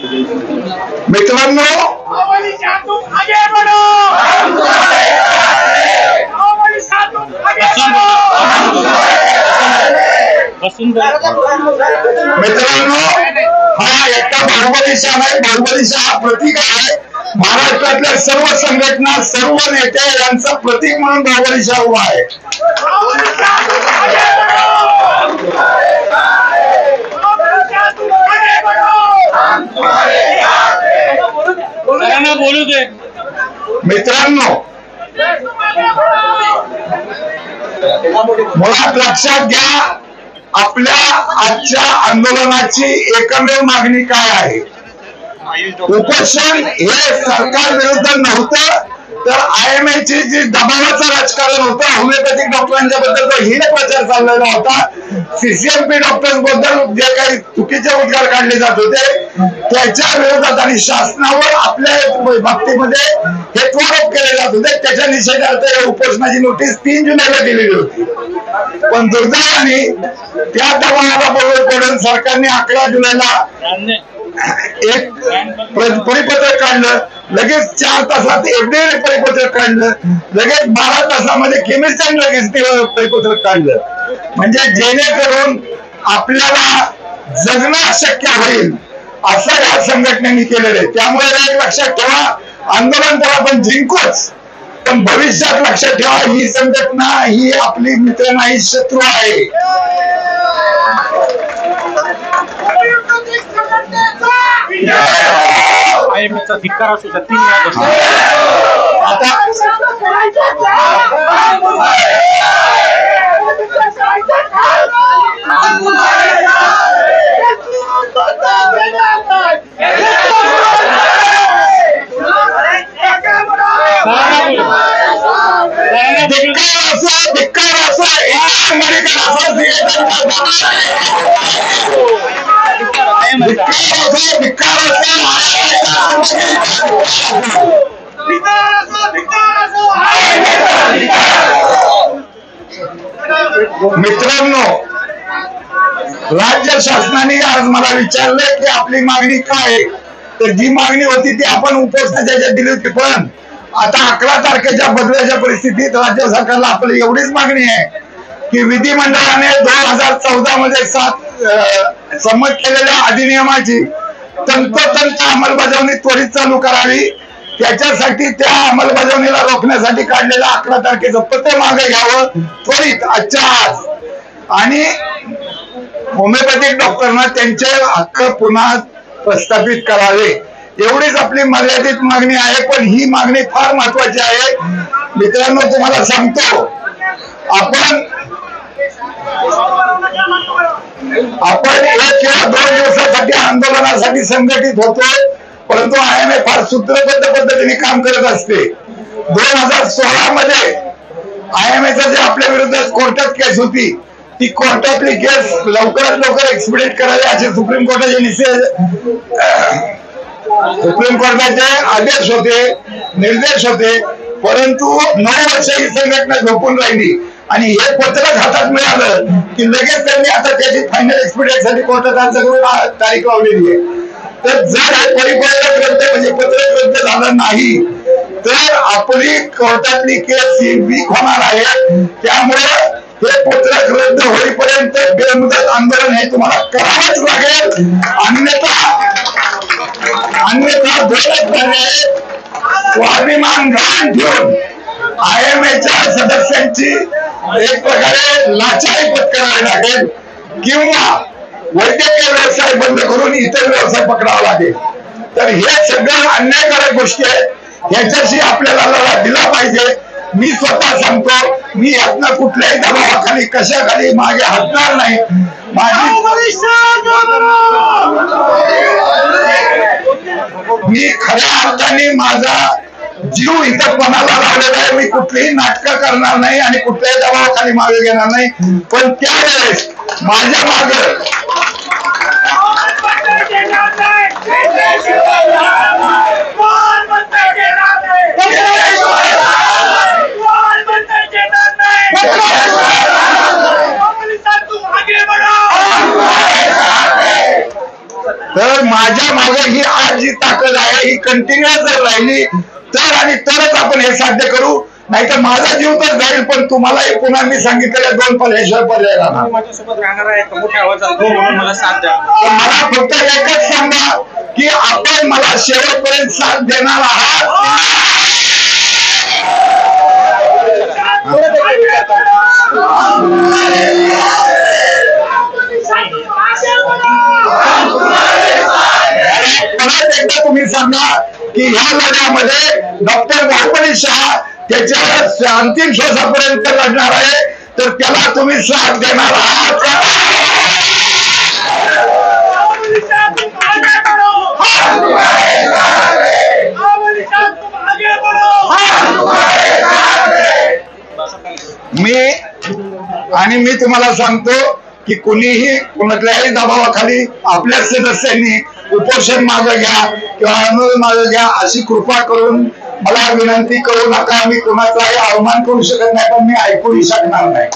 मित्रांनो, मित्रांनो, हा एकटा बाहुबली शाह नाही, बाहुबली शाह प्रतीक आहे. महाराष्ट्रातल्या सर्व संघटना, सर्व नेते यांचं प्रतीक म्हणून बाहुबली शाह उभा आहे. बोलू दे. मित्रांनो, मुळात लक्षात घ्या, आपल्या आजच्या आंदोलनाची एकमेव मागणी काय आहे? उपोषण हे सरकार विरुद्ध नव्हतं, तर IMA ची जी दबावाचं राजकारण होतं, होमिओपॅथिक डॉक्टरांच्या बद्दल हीन प्रचार चाललेला होता, CCMP डॉक्टर्स बद्दल जे काही चुकीचे उद्गार काढले जात होते त्याच्या विरोधात आणि शासनावर आपल्या बाबतीमध्ये हे आरोप केले जात होते, त्याच्या निषेधार्थ उपोषणाची नोटीस 3 जुलैला दिलेली होती. पण दुर्दैवाने त्या दबावाला बरोबर पडून सरकारने 11 जुलैला एक परिपत्रक काढलं, लगेच 4 तासात FDA परिपत्रक काढलं, लगेच 12 तासामध्ये केमिस्ट्रीने लगेच ते परिपत्रक काढलं. म्हणजे जेणेकरून आपल्याला जगणं शक्य होईल असं या संघटनेने केलेलं आहे. त्यामुळे एक लक्षात ठेवा, आंदोलन तर आपण जिंकूच, पण भविष्यात लक्षात ठेवा, ही संघटना ही आपली मित्र नाही, शत्रू आहे. धिक्कार असू शकते. मित्रांनो, राज्य शासनाने आज मला विचारलं की आपली मागणी काय, तर जी मागणी होती ती आपण उपोषणाच्या ह्याच्यात दिली होती. पण आता 11 तारखेच्या बदलाच्या परिस्थितीत राज्य सरकारला आपली एवढीच मागणी आहे की विधिमंडळाने 2014 मध्ये संमत केलेल्या अधिनियमाची तंतोतंत अंमलबजावणी त्वरित चालू करावी. त्याच्यासाठी त्या अंमलबजावणीला रोखण्यासाठी काढलेल्या 11 तारखेचं पत्र मागे घ्यावं त्वरित आजच्या आज, आणि होमिओपॅथिक डॉक्टरना त्यांचे हक्क पुन्हा प्रस्थापित करावे. एवढीच आपली मर्यादित मागणी आहे, पण ही मागणी फार महत्वाची आहे. मित्रांनो, तुम्हाला सांगतो, आपण 1 किंवा 2 दिवसासाठी आंदोलनासाठी संघटित होतो, परंतु IMA फार सूत्रबद्ध पद्धतीने काम करत असते. 2016 मध्ये IMAचं जे आपल्या विरुद्ध कोर्टात केस होती, ती कोर्टातली केस लवकरात लवकर एक्सपिडेट करावी असे सुप्रीम कोर्टाचे आदेश होते, निर्देश होते. परंतु 9 वर्ष ही संघटना झोपून राहिली आणि हे पत्रक हातात मिळालं की लगेच त्यांनी आता त्याची फायनल एक्सपिडेट साठी कोर्टात अर्ज करून तारीख लावलेली आहे. तर जर हे परिपत्रक रद्द म्हणजे पत्रक रद्द झालं नाही तर आपली कोर्टातली केस ही वीक होणार आहे. त्यामुळे हे पत्रक रद्द होईपर्यंत बेमुदत आंदोलन हे तुम्हाला करावंच लागेल. अन्यथा स्वाभिमान गहाण ठेवून IMAच्या सदस्यांची एक प्रकारे लाचारी पत्करावी लागेल किंवा वैद्यकीय व्यवसाय बंद करून इतर व्यवसाय पकडावा लागेल. तर हे सगळं अन्यायकारक गोष्टी आहेत, ह्याच्याशी आपल्याला लढा दिला पाहिजे. मी स्वतः सांगतो, मी यातनं कुठल्याही दबावाखाली कशाखाली मागे हटणार नाही. मी खऱ्या अर्थाने माझा जीव इथं पणाला लावलेला आहे. मी कुठलीही नाटकं करणार नाही आणि कुठल्याही दबावाखाली मागे घेणार नाही. पण त्यावेळेस माझ्या मागे तर माझ्या मागे ही आज जी ताकद आहे ही कंटिन्युअस जर राहिली तर आणि तरच आपण हे साध्य करू. नाहीतर माझा जीव तर जाईल, पण तुम्हालाही पुन्हा मी सांगितलेल्या 2 पर्याय राहणार. माझ्यासोबत राहणार आहे मोठ्या आवाजात हो म्हणून मला साथ द्या. मला फक्त एकच सांगा की आपण मला शेवटपर्यंत साथ देणार आहात. परत एकदा तुम्ही सांगा की ह्या लढ्यामध्ये डॉक्टर गणपती शहा त्याच्या अंतिम श्वासापर्यंत लढणार आहे, तर त्याला तुम्ही साथ देणार आहात. मी तुम्हाला सांगतो की कुणीही कुणाच्याही दबावाखाली आपल्या सदस्यांनी उपोषण मागं घ्या किंवा आंदोलन मागं घ्या अशी कृपा करून मला विनंती करू नका. मी कुणाचाही अवमान करू शकत नाही, पण मी ऐकूही शकणार नाही.